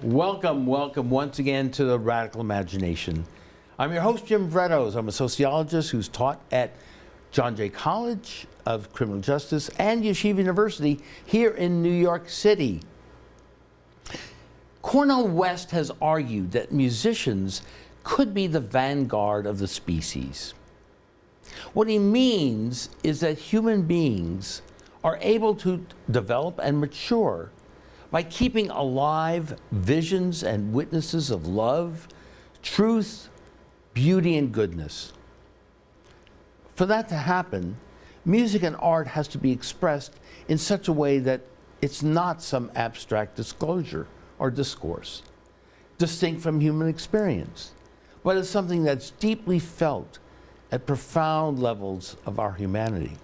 Welcome, welcome once again to the Radical Imagination. I'm your host, Jim Vredos. I'm a sociologist who's taught at John Jay College of Criminal Justice and Yeshiva University here in New York City. Cornel West has argued that musicians could be the vanguard of the species. What he means is that human beings are able to develop and mature by keeping alive visions and witnesses of love, truth, beauty, and goodness. For that to happen, music and art has to be expressed in such a way that it's not some abstract disclosure or discourse, distinct from human experience, but it's something that's deeply felt at profound levels of our humanity.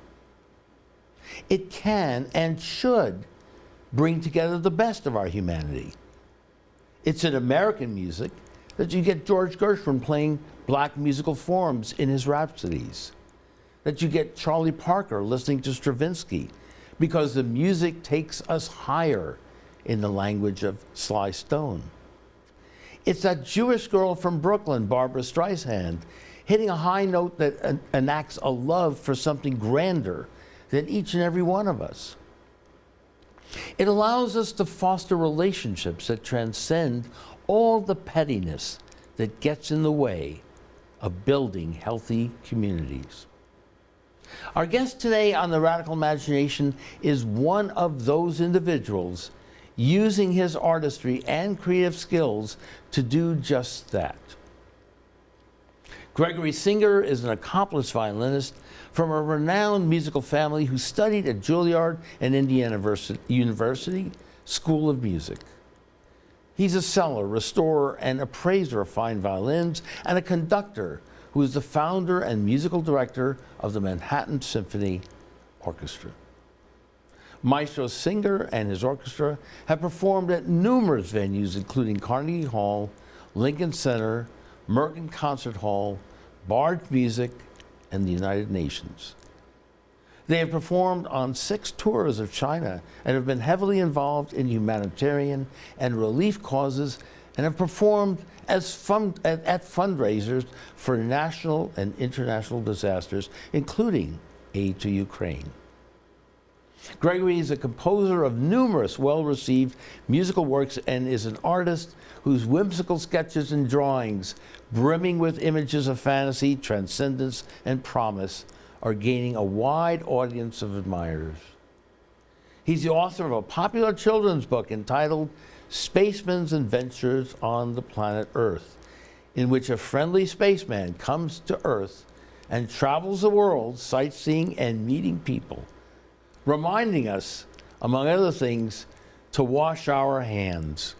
It can and should bring together the best of our humanity. It's in American music that you get George Gershwin playing black musical forms in his rhapsodies, that you get Charlie Parker listening to Stravinsky, because the music takes us higher, in the language of Sly Stone. It's that Jewish girl from Brooklyn, Barbra Streisand, hitting a high note that enacts a love for something grander than each and every one of us. It allows us to foster relationships that transcend all the pettiness that gets in the way of building healthy communities. Our guest today on the Radical Imagination is one of those individuals using his artistry and creative skills to do just that. Gregory Singer is an accomplished violinist from a renowned musical family who studied at Julliard and Indiana University School of Music. He's a seller, restorer, and appraiser of fine violins, and a conductor who is the founder and musical director of the Manhattan Symphony Orchestra. Maestro Singer and his orchestra have performed at numerous venues, including Carnegie Hall, Lincoln Center, Merkin Concert Hall, Bard Music, and the United Nations. They have performed on 6 tours of China and have been heavily involved in humanitarian and relief causes, and have performed at fundraisers for national and international disasters, including aid to Ukraine. Gregory is a composer of numerous well-received musical works and is an artist whose whimsical sketches and drawings, brimming with images of fantasy, transcendence, and promise, are gaining a wide audience of admirers. He's the author of a popular children's book entitled Spaceman's Adventures on the Planet Earth, in which a friendly spaceman comes to Earth and travels the world sightseeing and meeting people, reminding us, among other things, to wash our hands.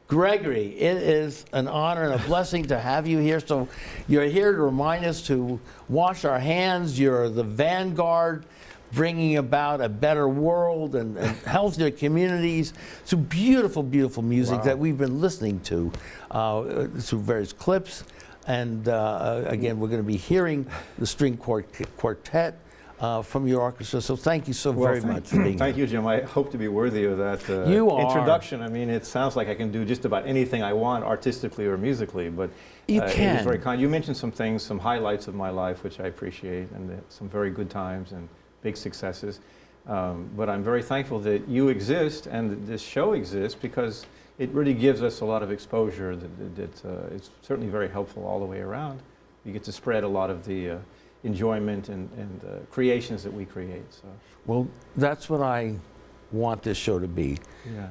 Gregory, it is an honor and a blessing to have you here. So you're here to remind us to wash our hands. You're the vanguard, bringing about a better world and healthier communities. So beautiful, beautiful music that we've been listening to through various clips. And again, we're going to be hearing the string quartet. from your orchestra. So thank you so very much for being Thank here. you, Jim. I hope to be worthy of that You are. introduction. I mean, it sounds like I can do just about anything I want, artistically or musically, but You it can. was very kind. You mentioned some things, some highlights of my life, which I appreciate, and some very good times and big successes. But I'm very thankful that you exist and that this show exists, because it really gives us a lot of exposure. It's certainly very helpful all the way around. You get to spread a lot of the enjoyment and creations that we create. So. Well, that's what I want this show to be. Yeah.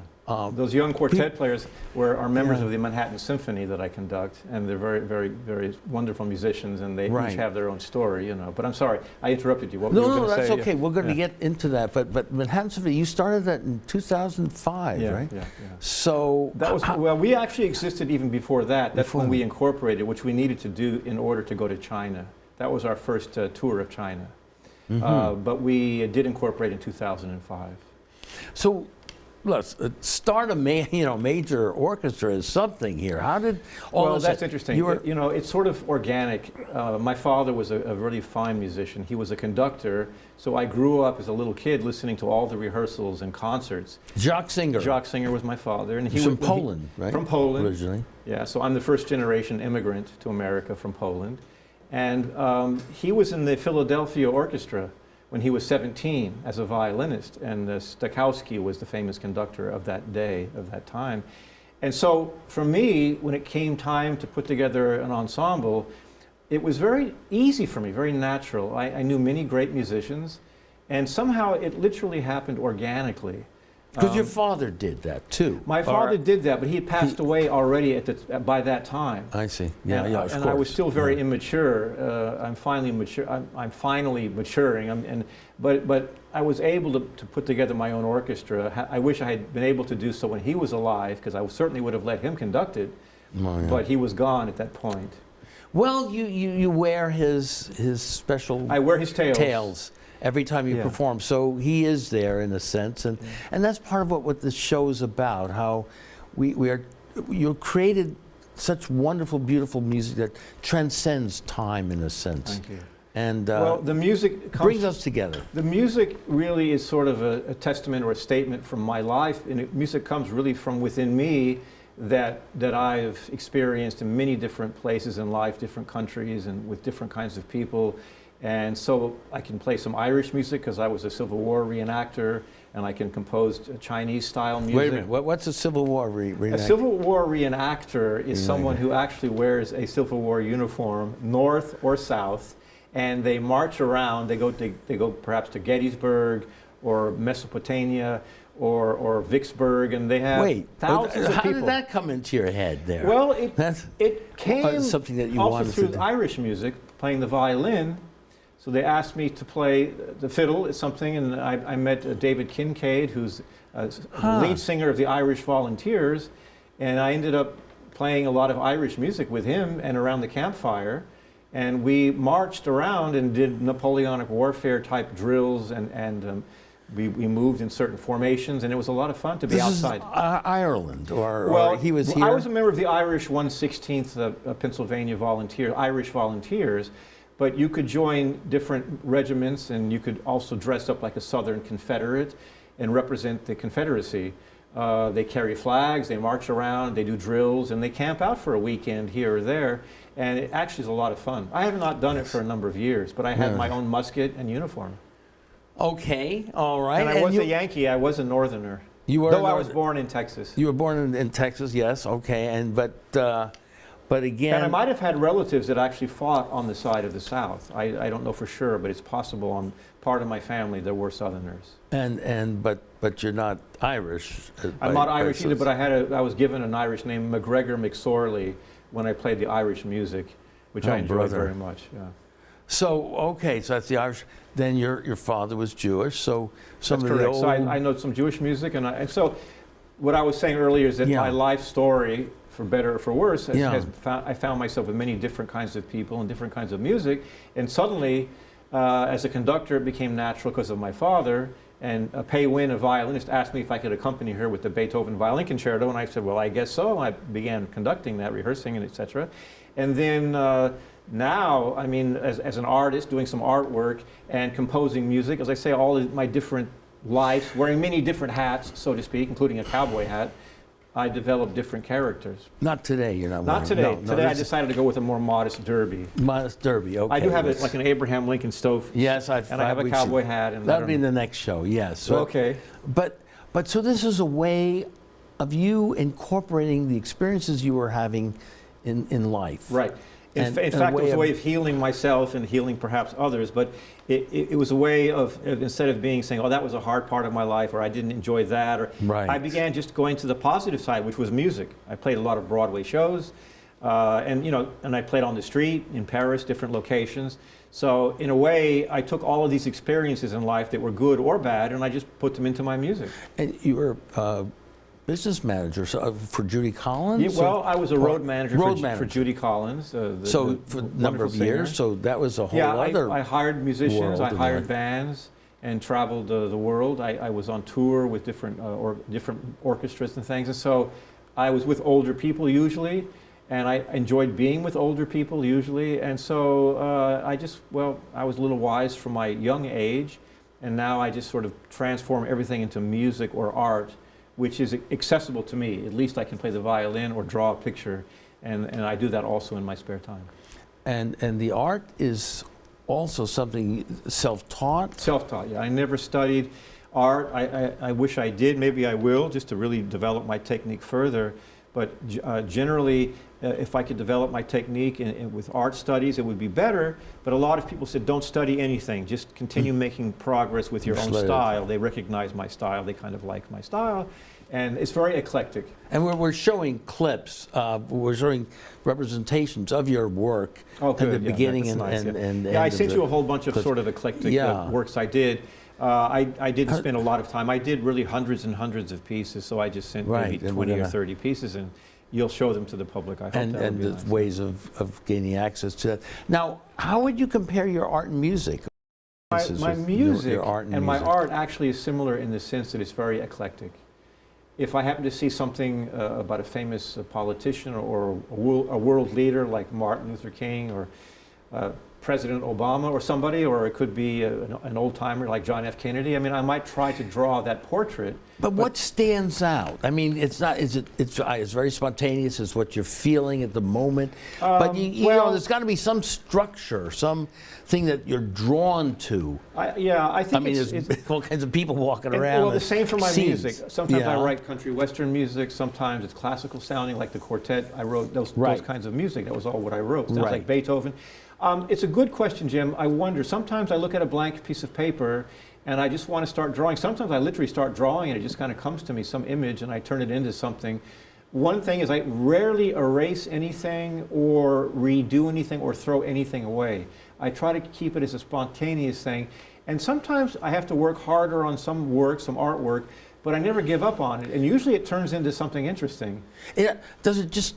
Those young quartet players are members of the Manhattan Symphony that I conduct, and they're very, very, very wonderful musicians, and they each have their own story, you know. But I'm sorry, I interrupted you. What were you going to say? No, that's okay. We're going to get into that. But Manhattan Symphony, you started that in 2005, right? Yeah. So that was well. We actually existed even before that. That's when we incorporated, which we needed to do in order to go to China. That was our first tour of China. But we did incorporate in 2005. So, let's start a major orchestra is something here. How did all well, this? That's interesting. You know, it's sort of organic. My father was a really fine musician. He was a conductor, so I grew up as a little kid listening to all the rehearsals and concerts. Jacques Singer. Jacques Singer was my father, and he was from Poland, right? From Poland originally. Yeah, so I'm the first generation immigrant to America from Poland, and he was in the Philadelphia Orchestra when he was 17 as a violinist, and Stokowski was the famous conductor of that day, of that time. And so for me, when it came time to put together an ensemble, it was very easy for me, very natural. I knew many great musicians, and somehow it literally happened organically. Because your father did that too. My father did that, but he had passed away already by that time. I see. Yeah, and, of course. And I was still very immature. I'm finally mature. I'm finally maturing. But I was able to put together my own orchestra. I wish I had been able to do so when he was alive, because I certainly would have let him conduct it. Oh, yeah. But he was gone at that point. Well, you wear his special. I wear his tails. Every time you perform, so he is there in a sense, and that's part of what this show is about. How you created such wonderful, beautiful music that transcends time in a sense. Thank you. And well, the music brings us together. The music really is sort of a testament or a statement from my life, and music comes really from within me that I've experienced in many different places in life, different countries, and with different kinds of people. And so I can play some Irish music because I was a Civil War reenactor, and I can compose Chinese-style music. Wait a minute, what's a Civil War reenactor? A Civil War reenactor is someone who actually wears a Civil War uniform, north or south, and they march around. They go perhaps to Gettysburg or Mesopotamia or Vicksburg, and they have thousands of people. How did that come into your head there? Well, it came something that you also wanted through to do. Irish music, playing the violin. So they asked me to play the fiddle is something, and I met David Kincaid, who's the lead singer of the Irish Volunteers, and I ended up playing a lot of Irish music with him and around the campfire, and we marched around and did Napoleonic warfare type drills, and we moved in certain formations, and it was a lot of fun to be outside. This is Ireland, or he was here? I was a member of the Irish 116th Pennsylvania Irish Volunteers. But you could join different regiments, and you could also dress up like a Southern Confederate and represent the Confederacy. They carry flags, they march around, they do drills, and they camp out for a weekend here or there. And it actually is a lot of fun. I have not done it for a number of years, but I had my own musket and uniform. Okay, all right. And I was a Yankee, I was a Northerner. You were though I was born in Texas. You were born in Texas, yes, okay. But again... And I might have had relatives that actually fought on the side of the South. I don't know for sure, but it's possible on part of my family there were Southerners. But you're not Irish. I'm not Irish either, but I was given an Irish name, McGregor McSorley, when I played the Irish music, which I enjoyed very much. Yeah. So, okay, so that's the Irish. Then your father was Jewish, so some that's of correct. the old... So I know some Jewish music, and so what I was saying earlier is that my life story, for better or for worse, I found myself with many different kinds of people and different kinds of music, and suddenly, as a conductor, it became natural because of my father. And Pei Win, a violinist, asked me if I could accompany her with the Beethoven Violin Concerto, and I said, well, I guess so. And I began conducting that, rehearsing, and etc. And then Now, I mean, as an artist, doing some artwork and composing music, as I say, all of my different lives, wearing many different hats, so to speak, including a cowboy hat, I develop different characters. Not today, you're not Not wearing. today. No, Today I decided to go with a more modest derby. Modest derby, okay. I do have it like an Abraham Lincoln stove. Yes, and I have a cowboy hat. And that'll be in the next show, yes. So, okay. But so this is a way of you incorporating the experiences you were having in life. Right. In fact, it was a way of healing myself and healing perhaps others, but it was a way of instead of saying, oh, that was a hard part of my life, or I didn't enjoy that, or right. I began just going to the positive side, which was music. I played a lot of Broadway shows, and I played on the street in Paris, different locations. So in a way, I took all of these experiences in life that were good or bad, and I just put them into my music. And you were business manager for Judy Collins? Yeah, well, I was a road manager for Judy Collins. For a number of years, so that was a whole other I hired musicians, I hired bands, and traveled the world. I was on tour with different orchestras and things, and so I was with older people usually, and I enjoyed being with older people usually, and so I was a little wise from my young age, and now I just sort of transform everything into music or art, which is accessible to me. At least I can play the violin or draw a picture, and I do that also in my spare time. And the art is also something self-taught? Self-taught, yeah. I never studied art. I wish I did. Maybe I will, just to really develop my technique further. But generally, if I could develop my technique with art studies, it would be better. But a lot of people said, don't study anything. Just continue making progress with your own style. They recognize my style. They kind of like my style. And it's very eclectic. And we're showing clips. We're showing representations of your work at the beginning and end. I sent you a whole bunch of sort of eclectic works I did. I didn't spend a lot of time. I did really hundreds and hundreds of pieces, so I just sent maybe 20 or 30 pieces, and you'll show them to the public, I hope. And the nice. Ways of gaining access to that. Now, how would you compare your art and music? My music your art and my art actually is similar in the sense that it's very eclectic. If I happen to see something about a famous politician or a world leader like Martin Luther King or President Obama or somebody, or it could be an old-timer like John F. Kennedy. I mean, I might try to draw that portrait. But what stands out? I mean, it's very spontaneous. It's what you're feeling at the moment. But you know, there's got to be some structure, something that you're drawn to. I think there's all kinds of people walking around. Well, the same for my scenes. music. Sometimes I write country western music. Sometimes it's classical sounding, like the quartet. I wrote those kinds of music. That was all what I wrote. Sounds like Beethoven. It's a good question, Jim. I wonder, sometimes I look at a blank piece of paper and I just want to start drawing. Sometimes I literally start drawing and it just kind of comes to me, some image, and I turn it into something. One thing is I rarely erase anything or redo anything or throw anything away. I try to keep it as a spontaneous thing. And sometimes I have to work harder on some work, some artwork, but I never give up on it. And usually it turns into something interesting. Does it just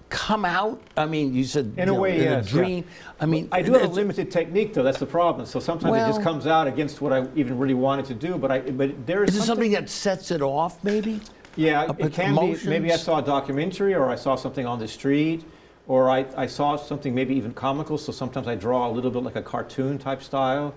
come out? I mean, you said in a way, yes. A dream. I mean, I do have a limited technique, though. That's the problem. So sometimes it just comes out against what I even really wanted to do. But there is something that sets it off, maybe. Yeah, it can be. Maybe I saw a documentary, or I saw something on the street, or I saw something maybe even comical. So sometimes I draw a little bit like a cartoon type style.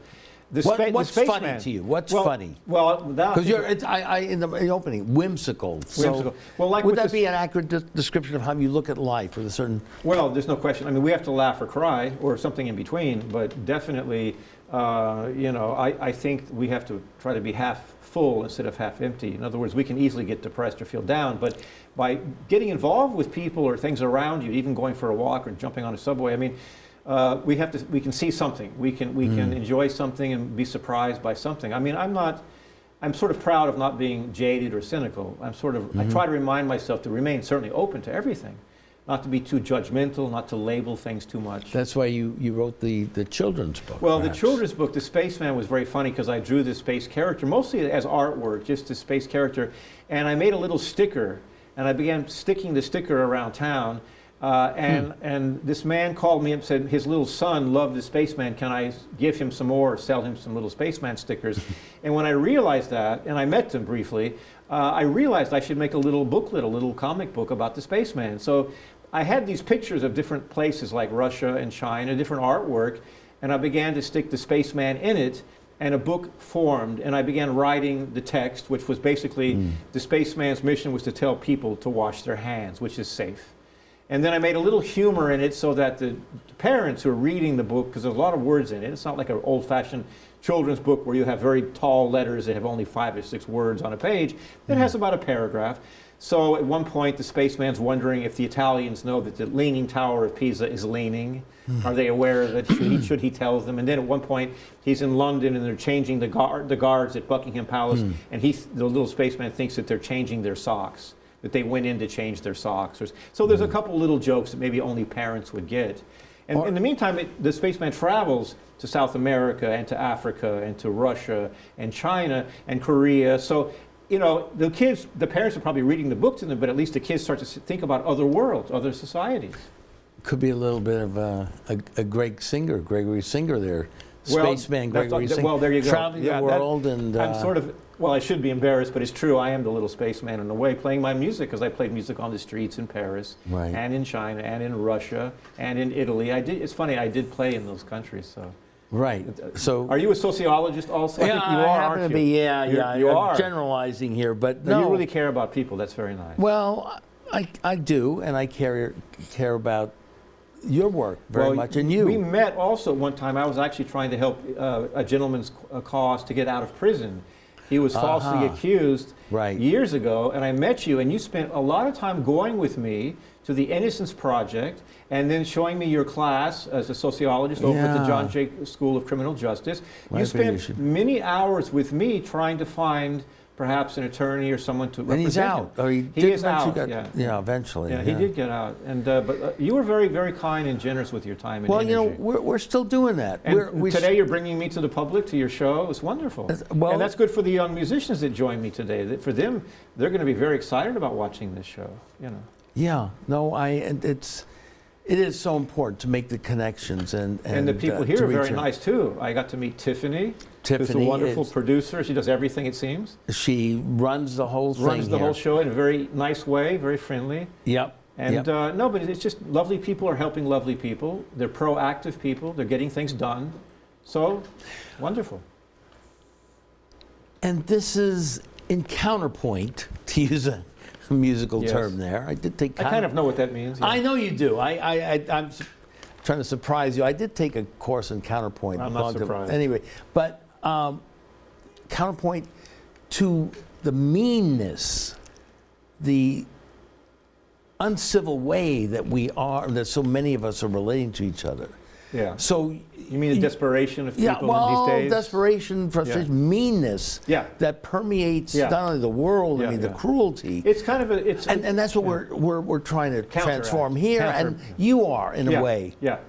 What's funny to you? What's funny? Well, because you're in the opening, whimsical. Whimsical. So well, like would that be an accurate description of how you look at life with a certain? Well, there's no question. I mean, we have to laugh or cry or something in between, but definitely, I think we have to try to be half full instead of half empty. In other words, we can easily get depressed or feel down, but by getting involved with people or things around you, even going for a walk or jumping on a subway, I mean, we can see something. We can enjoy something and be surprised by something. I mean, I'm sort of proud of not being jaded or cynical. I try to remind myself to remain certainly open to everything, not to be too judgmental, not to label things too much. That's why you wrote the children's book. Well, perhaps. The children's book, The Spaceman, was very funny because I drew the space character, mostly as artwork, just the space character, and I made a little sticker, and I began sticking the sticker around town. And this man called me and said his little son loved the spaceman. Can I give him some more or sell him some little spaceman stickers? And when I realized that, and I met him briefly, I realized I should make a little booklet, a little comic book about the spaceman. So I had these pictures of different places like Russia and China, different artwork, and I began to stick the spaceman in it, and a book formed, and I began writing the text, which was basically the spaceman's mission was to tell people to wash their hands, which is safe. And then I made a little humor in it so that the parents who are reading the book, because there's a lot of words in it, it's not like an old-fashioned children's book where you have very tall letters that have only 5 or 6 words on a page. It has about a paragraph. So at one point, the spaceman's wondering if the Italians know that the Leaning Tower of Pisa is leaning. Are they aware of it? Should he tell them? And then at one point, he's in London and they're changing the guards at Buckingham Palace, and the little spaceman thinks that they're changing their socks, that they went in to change their socks. So there's a couple little jokes that maybe only parents would get. And in the meantime, the spaceman travels to South America and to Africa and to Russia and China and Korea. So, you know, the parents are probably reading the book to them, but at least the kids start to think about other worlds, other societies. Could be a little bit of a Gregory Singer there. Spaceman Gregory Singer. Well, there you go. Traveling the world and... I'm sort of, well, I should be embarrassed, but it's true. I am the little spaceman in a way, playing my music, because I played music on the streets in Paris, and in China, and in Russia, and in Italy. It's funny, I did play in those countries, so... Right. So, are you a sociologist also? Yeah, I think you are, happen aren't to you? be. Yeah, you are. I'm generalizing here, but no, you really care about people. That's very nice. Well, I do, and I care about your work very much, and you. We met also one time. I was actually trying to help a gentleman's cause to get out of prison. He was falsely accused years ago, and I met you, and you spent a lot of time going with me to the Innocence Project, and then showing me your class as a sociologist over at the John Jay School of Criminal Justice. You spent many hours with me trying to find perhaps an attorney or someone to represent him. And he's out. Or he is out. Eventually. Yeah, he did get out. And but you were very, very kind and generous with your time and energy. Well, you know, we're still doing that. And today you're bringing me to the public, to your show. It's wonderful. And that's good for the young musicians that joined me today. For them, they're going to be very excited about watching this show. You know. Yeah. No, it is so important to make the connections and the people here are very nice too. I got to meet Tiffany. Who's a wonderful producer. She does everything, it seems. She runs the whole thing. Runs the whole show in a very nice way, very friendly. Yep. And no, but it's just lovely people are helping lovely people. They're proactive people. They're getting things done. So wonderful. And this is in counterpoint, to use a musical term there. I did take. I kind of know what that means. Yeah. I know you do. I'm trying to surprise you. I did take a course in counterpoint. I'm not surprised. Anyway, but counterpoint to the meanness, the uncivil way that so many of us are relating to each other. Yeah. So you mean the desperation of people these days? Desperation, frustration, meanness that permeates not only the world. I mean, the cruelty. It's kind of and that's what we're trying to transform here, and you are in a way. Yeah.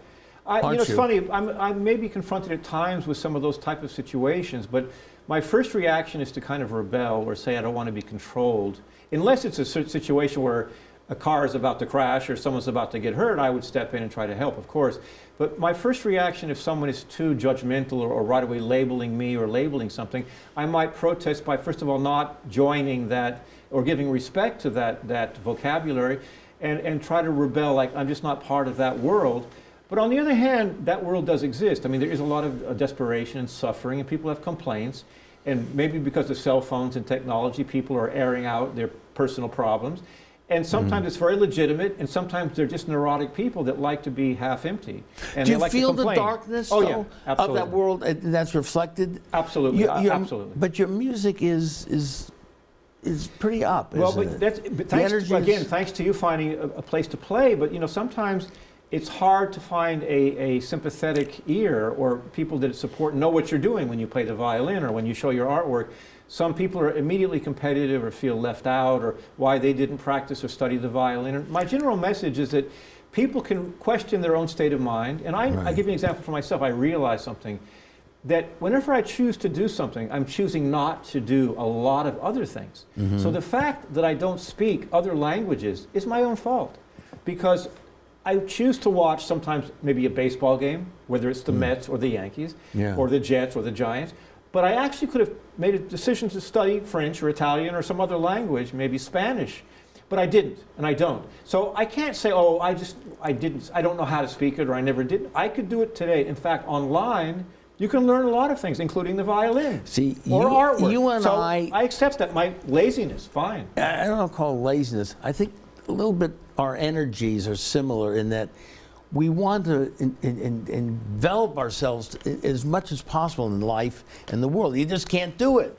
It's funny. I may be confronted at times with some of those type of situations, but my first reaction is to kind of rebel or say I don't want to be controlled, unless it's a situation where a car is about to crash or someone's about to get hurt. I would step in and try to help, of course. But my first reaction, if someone is too judgmental or right away labeling me or labeling something, I might protest by, first of all, not joining that or giving respect to that vocabulary, and try to rebel like I'm just not part of that world. But on the other hand, that world does exist. I mean, there is a lot of desperation and suffering, and people have complaints. And maybe because of cell phones and technology, people are airing out their personal problems. And sometimes it's very legitimate, and sometimes they're just neurotic people that like to be half empty. And do you like feel the darkness of that world that's reflected? Absolutely, absolutely. But your music is pretty up, isn't it? Thanks to you finding a place to play. But you know, sometimes it's hard to find a sympathetic ear or people that know what you're doing when you play the violin or when you show your artwork. Some people are immediately competitive or feel left out or why they didn't practice or study the violin. And my general message is that people can question their own state of mind. And I give you an example for myself. I realize something, that whenever I choose to do something, I'm choosing not to do a lot of other things. So the fact that I don't speak other languages is my own fault, because I choose to watch sometimes maybe a baseball game, whether it's the Mets or the Yankees or the Jets or the Giants. But I actually could have made a decision to study French or Italian or some other language, maybe Spanish. But I didn't, and I don't. So I can't say, oh, I don't know how to speak it, or I never did. I could do it today. In fact, online, you can learn a lot of things, including the violin. See, or artwork. You and so I accept that. My laziness, fine. I don't call it laziness. I think a little bit our energies are similar in that we want to envelop ourselves as much as possible in life and the world. You just can't do it.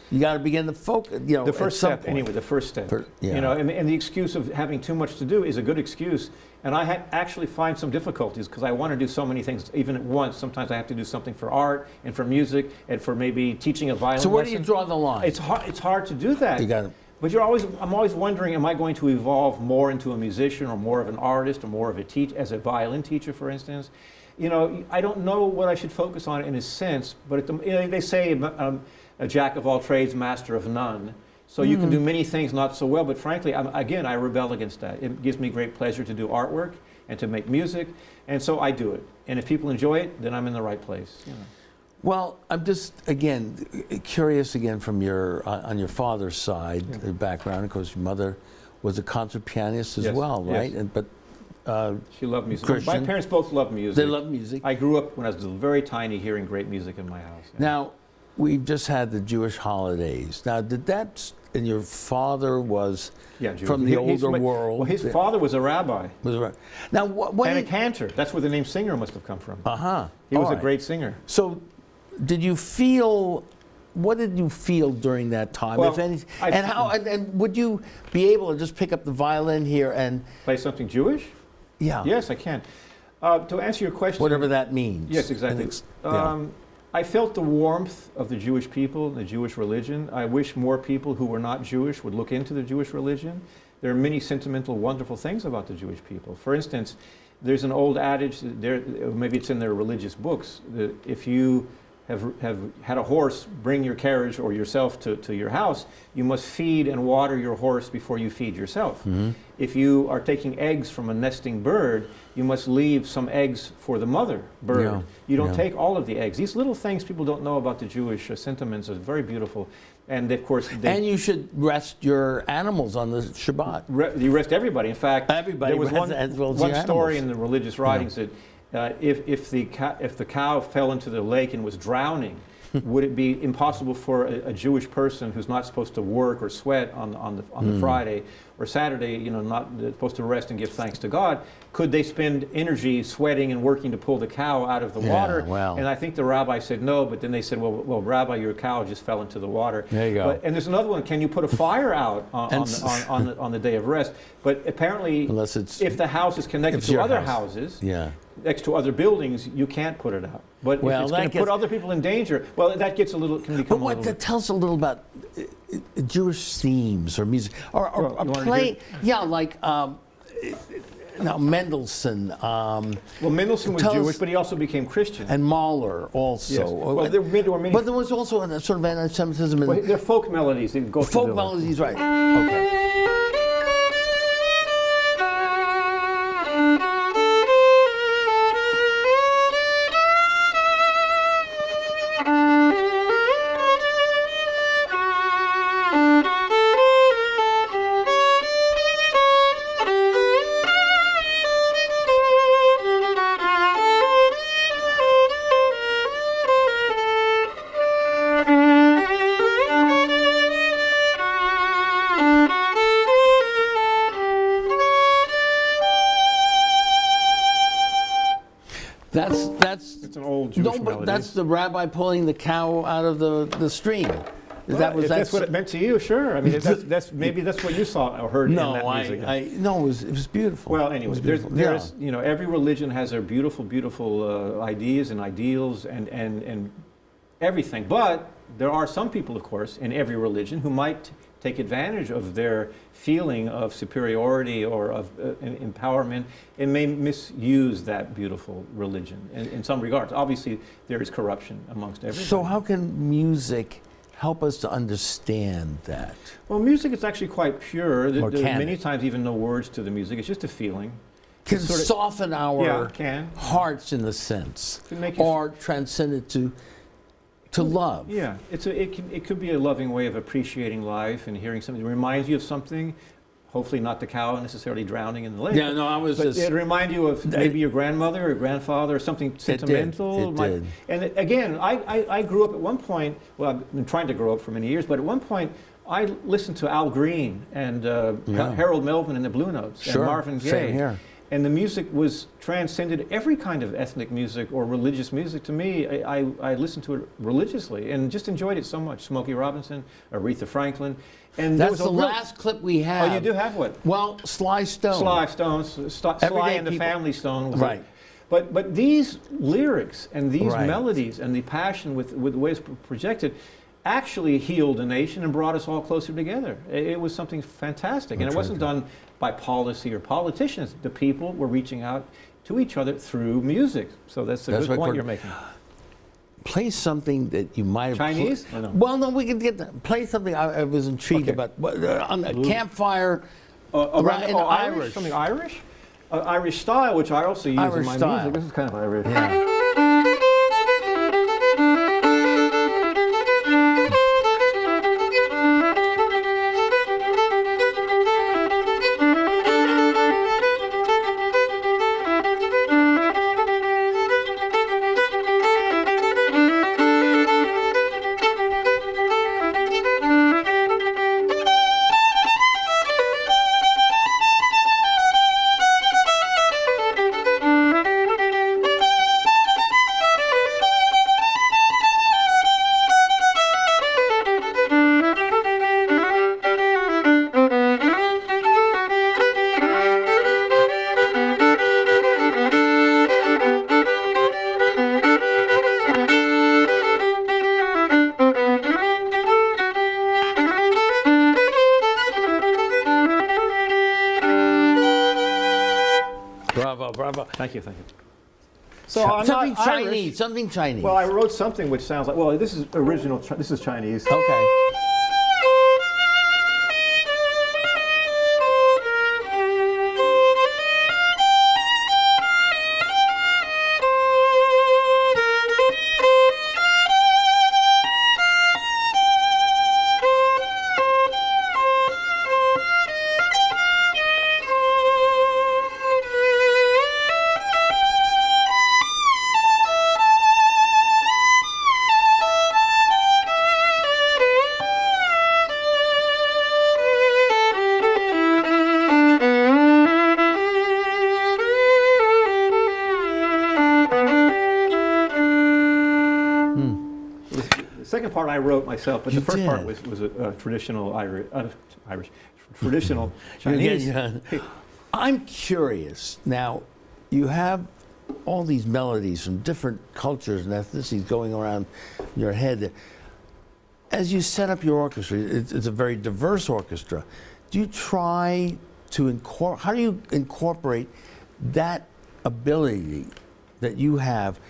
You got to begin to focus. You know, the first step, anyway. The first step. Yeah. You know, and the excuse of having too much to do is a good excuse. And I actually find some difficulties because I want to do so many things even at once. Sometimes I have to do something for art and for music and for maybe teaching a violin. So where lesson. do you draw the line? It's hard. It's hard to do that. You got it. But I'm always wondering, am I going to evolve more into a musician or more of an artist or more of a as a violin teacher, for instance? You know, I don't know what I should focus on in a sense, but they say a jack of all trades, master of none. So you can do many things not so well, but frankly, I rebel against that. It gives me great pleasure to do artwork and to make music, and so I do it. And if people enjoy it, then I'm in the right place. You know. Well, I'm just, again, curious again from on your father's side, background. Of course, your mother was a concert pianist as well, right? Yes. She loved music. Christian. My parents both loved music. They loved music. I grew up when I was very tiny hearing great music in my house. Yeah. Now, we've just had the Jewish holidays. Now, and your father was from the older world. Well, his father was a rabbi. Now, and a cantor. That's where the name Singer must have come from. He was a great singer. So, what did you feel during that time, well, if anything? And would you be able to just pick up the violin here and play something Jewish? Yeah. Yes, I can. To answer your question, whatever that means. Yes, exactly. I felt the warmth of the Jewish people, the Jewish religion. I wish more people who were not Jewish would look into the Jewish religion. There are many sentimental, wonderful things about the Jewish people. For instance, there's an old adage, maybe it's in their religious books, that if you have had a horse bring your carriage or yourself to your house, you must feed and water your horse before you feed yourself. Mm-hmm. If you are taking eggs from a nesting bird, you must leave some eggs for the mother bird. Yeah. You don't take all of the eggs. These little things people don't know about the Jewish sentiments are very beautiful. And of course, and you should rest your animals on the Shabbat. You rest everybody. In fact, everybody there was one story in the religious writings that if the cow fell into the lake and was drowning, would it be impossible for a Jewish person who's not supposed to work or sweat on the Friday or Saturday, not supposed to rest and give thanks to God, could they spend energy sweating and working to pull the cow out of the water? Well. And I think the rabbi said no, but then they said, well, Rabbi, your cow just fell into the water. There you go. And there's another one, can you put a fire out on the day of rest? But apparently, if the house is connected to other houses, next to other buildings, you can't put it out. But if it's going to put other people in danger, well, that gets can become a little... But tell us a little about Jewish themes or music, or play. Yeah, like Mendelssohn. Well, Mendelssohn was Jewish, but he also became Christian. And Mahler also. Yes. Well, there were many. But there was also a sort of anti-Semitism. Well, they're folk melodies. They go folk melodies, right? Okay. It's an old Jewish melody. That's the rabbi pulling the cow out of the stream. If that's what it meant to you, sure. I mean, maybe that's what you saw or heard in that music. No, it was beautiful. Well, anyway, there's every religion has their beautiful, beautiful ideas and ideals and everything. But there are some people, of course, in every religion who might take advantage of their feeling of superiority or of empowerment and may misuse that beautiful religion in some regards. Obviously, there is corruption amongst everybody. So how can music help us to understand that? Well, music is actually quite pure. There many times even no words to the music. It's just a feeling. Can soften our hearts in a sense, or transcend it to love. Yeah, it could be a loving way of appreciating life and hearing something that reminds you of something. hopefully not the cow necessarily drowning in the lake. Yeah, no, I was but just... It remind you of maybe your grandmother or grandfather or something sentimental. It did. And again, I grew up at one point, well, I've been trying to grow up for many years, but at one point I listened to Al Green and Harold Melvin and the Blue Notes and Marvin Gaye. Same here. And the music was transcended every kind of ethnic music or religious music. To me, I listened to it religiously and just enjoyed it so much. Smokey Robinson, Aretha Franklin. And that's the last clip we have. Oh, you do have what? Well, Sly Stone. Sly and the Family Stone. Right. But these lyrics and these melodies and the passion with the way it's projected actually healed a nation and brought us all closer together. It was something fantastic. And it wasn't done by policy or politicians. The people were reaching out to each other through music. So that's a good point you're making. Play something that you might have... Chinese? Or no? Well, no, we can get that. Play something I was intrigued about. On a campfire... Irish? Something Irish? Irish style, which I also use in my music. This is kind of Irish. Yeah. Bravo. Thank you. So something Chinese. Something Chinese. Well, I wrote something which sounds like, well, this is original. This is Chinese. Okay. Second part I wrote myself, but the first part was a traditional traditional Chinese. I'm curious. Now, you have all these melodies from different cultures and ethnicities going around in your head. As you set up your orchestra, it's a very diverse orchestra. Do you try to how do you incorporate that ability that you have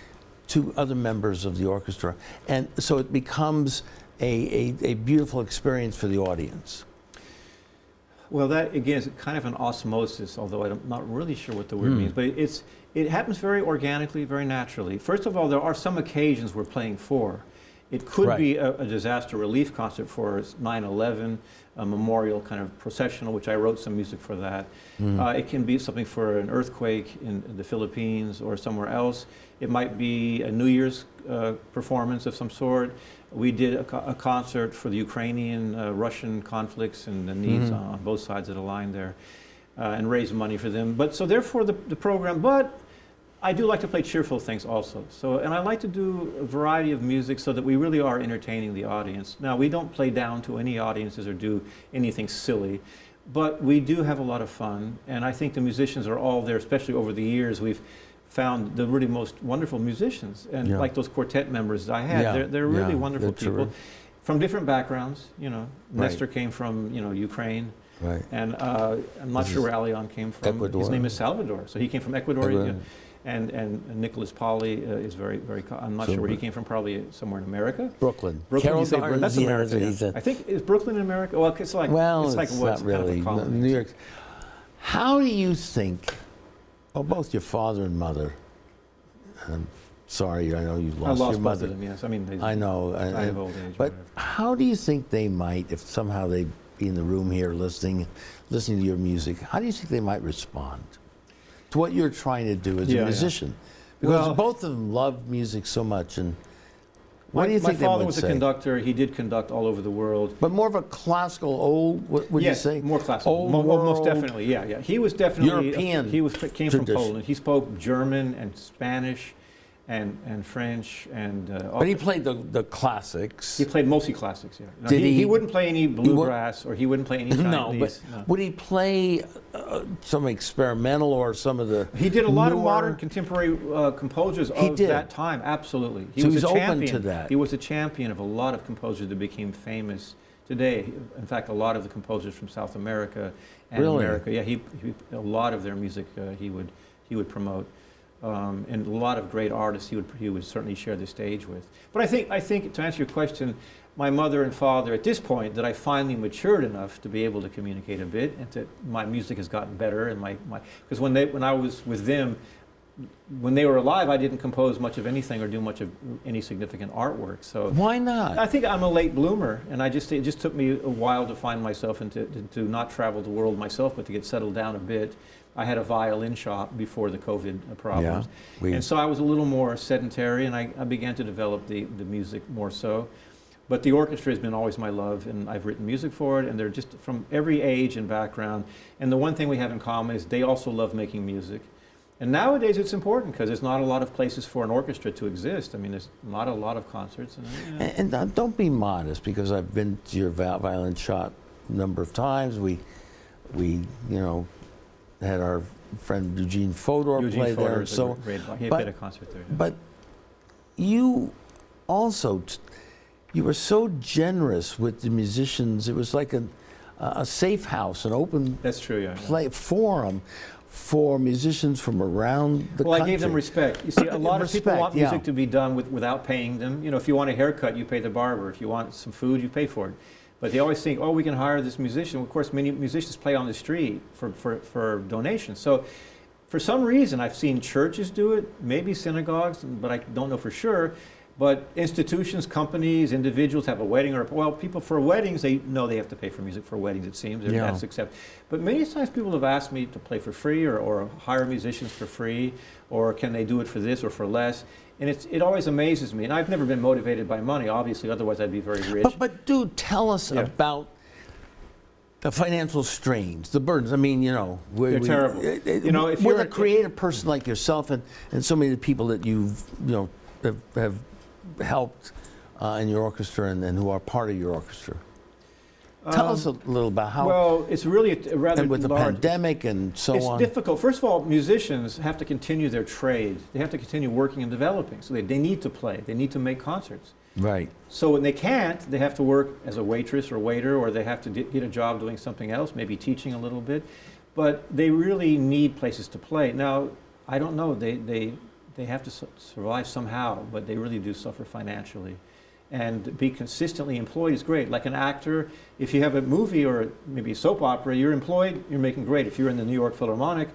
to other members of the orchestra, and so it becomes a beautiful experience for the audience? Well, that again is kind of an osmosis, although I'm not really sure what the word means, but it happens very organically, very naturally. First of all, there are some occasions we're playing for. It could be a disaster relief concert for 9/11, a memorial kind of processional, which I wrote some music for that. It can be something for an earthquake in the Philippines or somewhere else. It might be a New Year's performance of some sort. We did a concert for the Ukrainian-Russian conflicts and the needs on both sides of the line there, and raise money for them. But so therefore the program, but I do like to play cheerful things also. So, and I like to do a variety of music so that we really are entertaining the audience. Now, we don't play down to any audiences or do anything silly, but we do have a lot of fun. And I think the musicians are all there, especially over the years. We've found the really most wonderful musicians. And like those quartet members I had, they're really wonderful people from different backgrounds. You know, Nestor came from, Ukraine. Right. And I'm not sure where Alion came from. Ecuador. His name is Salvador. So he came from Ecuador. And Nicholas Pauly is very, I'm not sure where he came from, probably somewhere in America. Brooklyn. Carol Garden, that's America. I think, is Brooklyn in America? Well, it's like, it's what's not really. Kind of New York. How do you think, both your father and mother, I'm sorry, I know you lost your mother. Both of them, yes. I mean, I know. I have old age. But how do you think they might, if somehow they'd be in the room here listening listening to your music, how do you think they might respond to what you're trying to do as a musician? Because both of them love music so much, and what do you think they would say? My father was a conductor. He did conduct all over the world. But more of a classical, old, what would you say? More classical. Old most definitely, yeah. He was definitely European. Came from Poland. He spoke German and Spanish and French and. But he played the classics. He played mostly classics. Yeah. No, Did he wouldn't play any bluegrass or he wouldn't play any Chinese. No, but would he play some experimental or some of the? He did a lot of modern contemporary composers of that time. Absolutely. He was a champion. Open to that. He was a champion of a lot of composers that became famous today. In fact, a lot of the composers from South America and America. Yeah, a lot of their music he would promote. And a lot of great artists he would certainly share the stage with. But I think to answer your question, my mother and father at this point that I finally matured enough to be able to communicate a bit, and that my music has gotten better, and because when I was with them, when they were alive, I didn't compose much of anything or do much of any significant artwork. So why not? I think I'm a late bloomer, and it just took me a while to find myself and to not travel the world myself, but to get settled down a bit. I had a violin shop before the COVID problems, and so I was a little more sedentary, and I began to develop the music more so. But the orchestra has been always my love, and I've written music for it, and they're just from every age and background. And the one thing we have in common is they also love making music. And nowadays it's important because there's not a lot of places for an orchestra to exist. I mean, there's not a lot of concerts. And don't be modest, because I've been to your violin shop a number of times. We had our friend Eugene Fodor play there. So, he played a concert there. Yeah. But you also, you were so generous with the musicians. It was like a safe house, an open forum for musicians from around the country. Well, I gave them respect. You see, a lot of people want music to be done without paying them. You know, if you want a haircut, you pay the barber. If you want some food, you pay for it. But they always think, oh, we can hire this musician. Of course, many musicians play on the street for donations. So for some reason, I've seen churches do it, maybe synagogues, but I don't know for sure. But institutions, companies, individuals have a wedding people for weddings, they know they have to pay for music for weddings, it seems. That's accepted. But many times people have asked me to play for free or hire musicians for free, or can they do it for this or for less? And it always amazes me. And I've never been motivated by money, obviously, otherwise I'd be very rich. But dude, tell us about the financial strains, the burdens. I mean, they're terrible. If you're a creative person like yourself, and so many of the people that you've have helped in your orchestra and who are part of your orchestra. Tell us a little about how. Well, it's really a rather and with the pandemic and so on. It's difficult. First of all, musicians have to continue their trade. They have to continue working and developing. So they need to play. They need to make concerts. Right. So when they can't, they have to work as a waitress or waiter, or they have to get a job doing something else, maybe teaching a little bit. But they really need places to play. Now, I don't know. They have to survive somehow, but they really do suffer financially. And be consistently employed is great. Like an actor, if you have a movie or maybe a soap opera, you're employed, you're making great. If you're in the New York Philharmonic,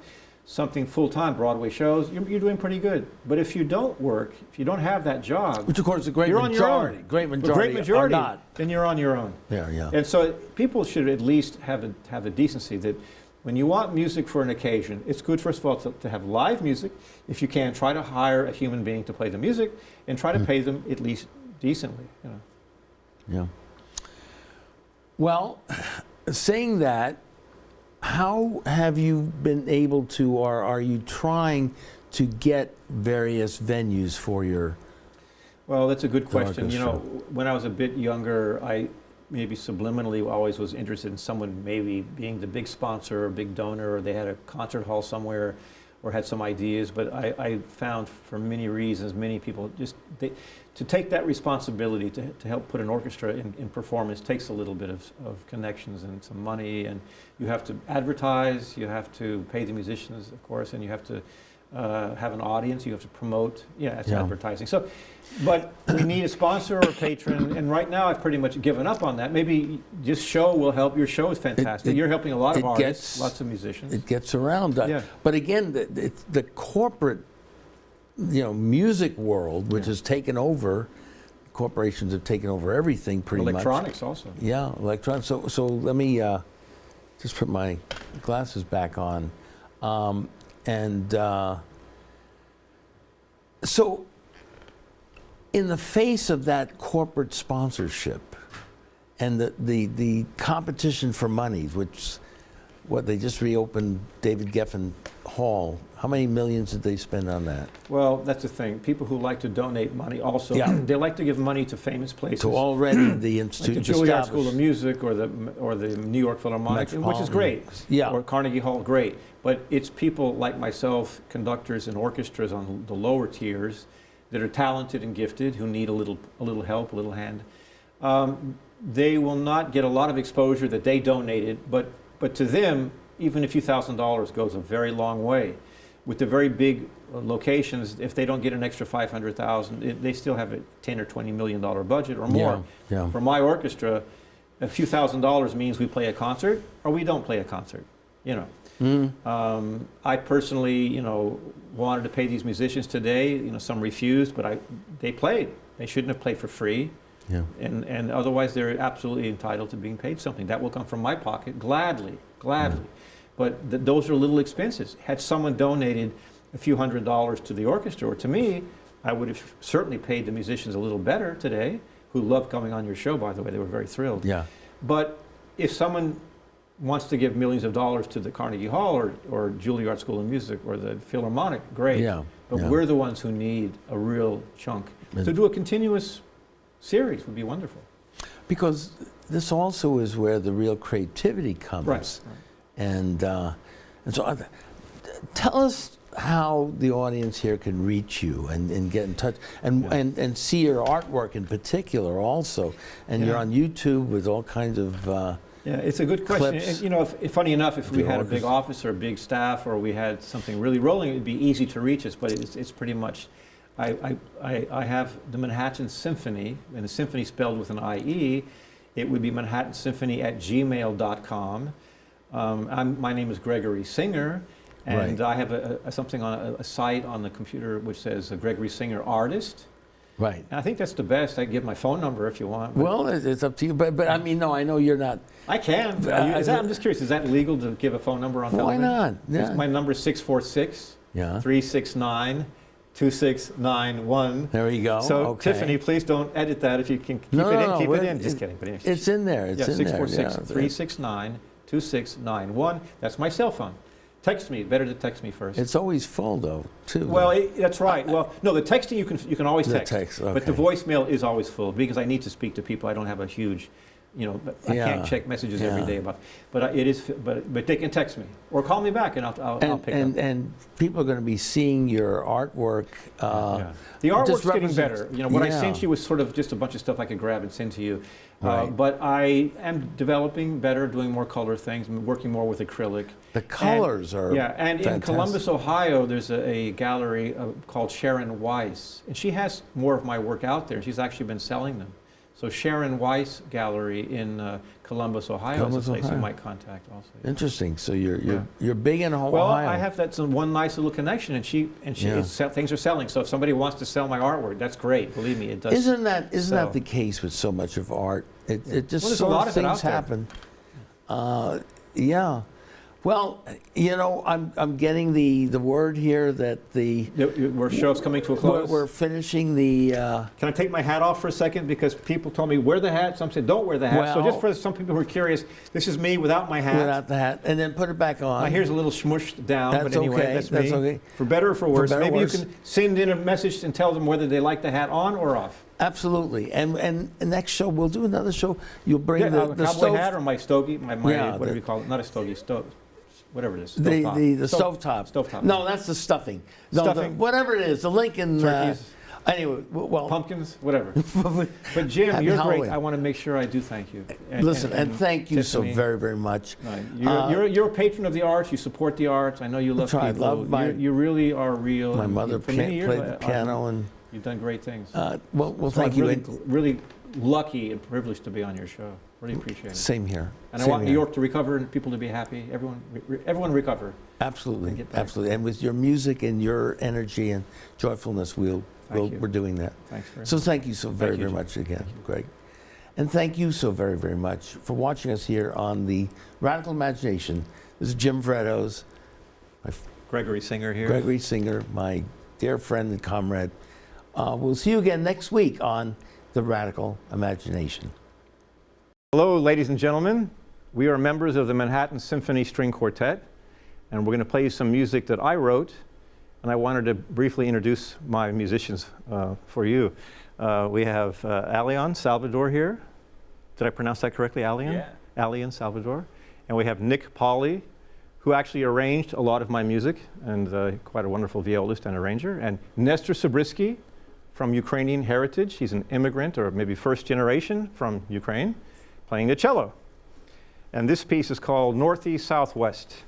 something full-time, Broadway shows, you're doing pretty good. But if you don't work, if you don't have that job, which of course is a great majority are not, then you're on your own. Yeah. And so people should at least have a decency that when you want music for an occasion, it's good, first of all, to have live music. If you can, try to hire a human being to play the music and try to pay them at least decently. Yeah. Well, saying that, how have you been able to, or are you trying to get various venues for your? Well, that's a good question. orchestra? When I was a bit younger, I maybe subliminally always was interested in someone maybe being the big sponsor or big donor, or they had a concert hall somewhere or had some ideas. But I found for many reasons, many people to take that responsibility to help put an orchestra in performance takes a little bit of connections and some money, and you have to advertise, you have to pay the musicians, of course, and you have to have an audience, you have to promote, advertising. So, but we need a sponsor or a patron, and right now I've pretty much given up on that. Maybe this show will help. Your show is fantastic. You're helping a lot of artists, lots of musicians. It gets around that. But again, the corporate music world, which has taken over, corporations have taken over everything pretty much. Electronics also. Yeah, electronics. So let me just put my glasses back on. So in the face of that corporate sponsorship and the competition for money, which they just reopened David Geffen Hall. How many millions did they spend on that? Well, that's the thing. People who like to donate money also, they like to give money to famous places. To already the institute, like the Julliard School of Music or the New York Philharmonic, which is great. Yeah. Or Carnegie Hall, great. But it's people like myself, conductors in orchestras on the lower tiers, that are talented and gifted, who need a little help, a little hand. They will not get a lot of exposure that they donated, but to them, even a few $1,000s goes a very long way. With the very big locations, if they don't get an extra $500,000, they still have a $10 or $20 million budget or more. Yeah. For my orchestra, a few $1,000s means we play a concert or we don't play a concert. You know, I personally, wanted to pay these musicians today. Some refused, but they played. They shouldn't have played for free. Yeah. And otherwise, they're absolutely entitled to being paid something. That will come from my pocket, gladly. But those are little expenses. Had someone donated a few $100s to the orchestra or to me, I would have certainly paid the musicians a little better today, who loved coming on your show, by the way. They were very thrilled. Yeah. But if someone wants to give millions of dollars to the Carnegie Hall or Julliard School of Music or the Philharmonic, great. Yeah. But we're the ones who need a real chunk. To do a continuous series would be wonderful. Because this also is where the real creativity comes. Right. And so tell us how the audience here can reach you and get in touch and see your artwork in particular also. And you're on YouTube with all kinds of yeah, it's a good question. clips. If funny enough, if we had a big office or a big staff or we had something really rolling, it would be easy to reach us, but it's pretty much, I have the Manhattan Symphony, and the symphony spelled with an I-E. It would be manhattansymphony@gmail.com. My name is Gregory Singer, and I have something on a site on the computer which says Gregory Singer Artist. Right. And I think that's the best. I can give my phone number if you want. Well, it's up to you. But I mean, no, I know you're not. I can. I'm just curious. Is that legal to give a phone number on television? Why not? Yeah. My number is 646-369-2691. There you go. So, okay. Tiffany, please don't edit that if you can keep it in. Just kidding. But anyway. It's in there. It's in there. 646-369-2691. That's my cell phone. Text me. Better to text me first. It's always full, though, too. Well, that's right. Well, no, the texting you can always text. Okay. But the voicemail is always full because I need to speak to people. I don't have a huge, I can't check messages every day about. But it is. But they can text me or call me back, and I'll pick up. And people are going to be seeing your artwork. The artwork's getting better. What I sent you was sort of just a bunch of stuff I could grab and send to you. But I am developing better, doing more color things, working more with acrylic. The colors are and fantastic. In Columbus, Ohio, there's a gallery called Sharon Weiss, and she has more of my work out there. She's actually been selling them. So Sharon Weiss Gallery in Columbus, Ohio is a place you might contact also. Interesting. So you're big in Ohio. Well, I have that one nice little connection, and things are selling. So if somebody wants to sell my artwork, that's great. Believe me, it does. Isn't that the case with so much of art? It just there's sort a lot of of things happen. Well, I'm getting the word here that our show's coming to a close. We're finishing the. Can I take my hat off for a second? Because people told me wear the hat. Some said don't wear the hat. Well, so just for some people who are curious, this is me without my hat. Without the hat, and then put it back on. My hair's a little smushed down, That's but anyway, okay. that's me. That's okay. For better or for worse. Maybe worse. you can send in a message and tell them whether they like the hat on or off. Absolutely. And next show, we'll do another show. You'll bring the cowboy hat or my stogie, whatever you call it. Not a stogie, whatever it is. The stovetop. Stovetop. No, that's the stuffing. No, Stuffing. Whatever it is, the Lincoln. Turkeys. Anyway, well. Pumpkins, whatever. But Jim, Happy you're Halloween. great. I want to make sure I do thank you. And thank you Tiffany, so very, very much. You're a patron of the arts. You support the arts. I know you love people. I love you really are real. My mother played the piano, and you've done great things. Well, thank you. Really lucky and privileged to be on your show. Really appreciate it. Same here. And I want New York to recover and people to be happy. Everyone recover. Absolutely, absolutely. And with your music and your energy and joyfulness, we're doing that. Thanks very much. So thank you so very, very much again, Greg. And thank you so very, very much for watching us here on the Radical Imagination. This is Jim Freddos, Gregory Singer here. Gregory Singer, my dear friend and comrade. We'll see you again next week on the Radical Imagination. Hello, ladies and gentlemen. We are members of the Manhattan Symphony String Quartet, and we're going to play you some music that I wrote, and I wanted to briefly introduce my musicians for you. We have Alian Salvador here. Did I pronounce that correctly, Alian? Yeah. Alian Salvador. And we have Nick Pauli, who actually arranged a lot of my music, and quite a wonderful violist and arranger. And Nestor Zabriskie from Ukrainian heritage. He's an immigrant, or maybe first generation from Ukraine, playing the cello. And this piece is called Northeast Southwest.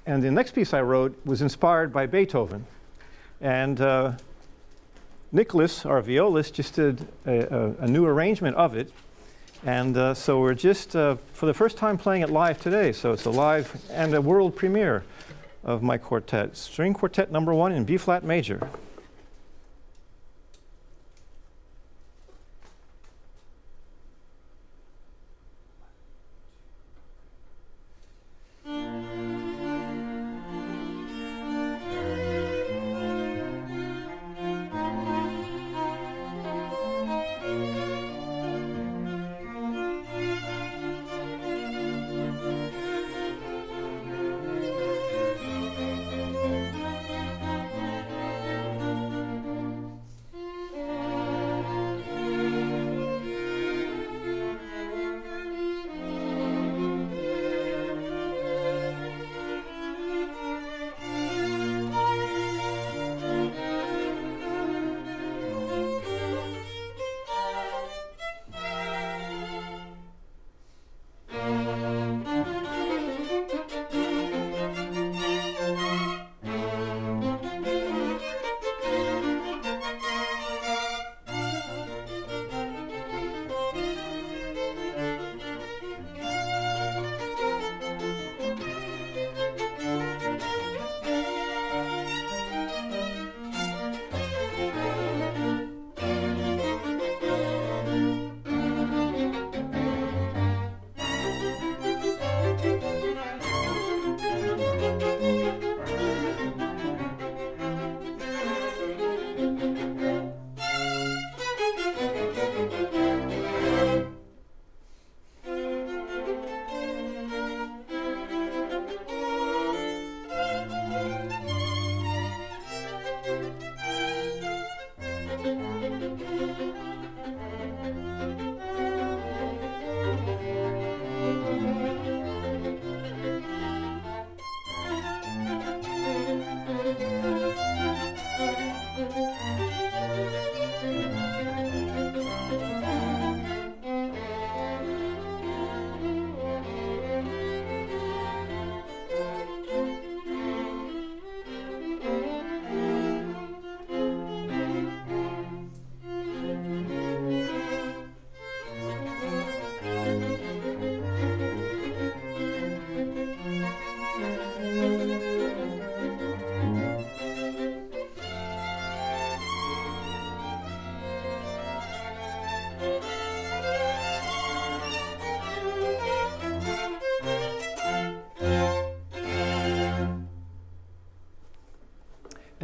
And the next piece I wrote was inspired by Beethoven. And Nicholas, our violist, just did a new arrangement of it. And so we're just, for the first time, playing it live today. So it's a live and a world premiere of my quartet. String Quartet number 1 in B-flat major.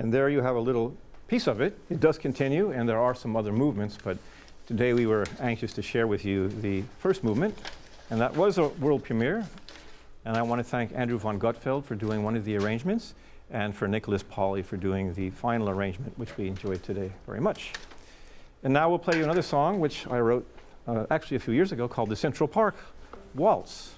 And there you have a little piece of it. It does continue, and there are some other movements, but today we were anxious to share with you the first movement, and that was a world premiere. And I want to thank Andrew von Gutfeld for doing one of the arrangements, and for Nicholas Pauly for doing the final arrangement, which we enjoyed today very much. And now we'll play you another song, which I wrote actually a few years ago, called the Central Park Waltz.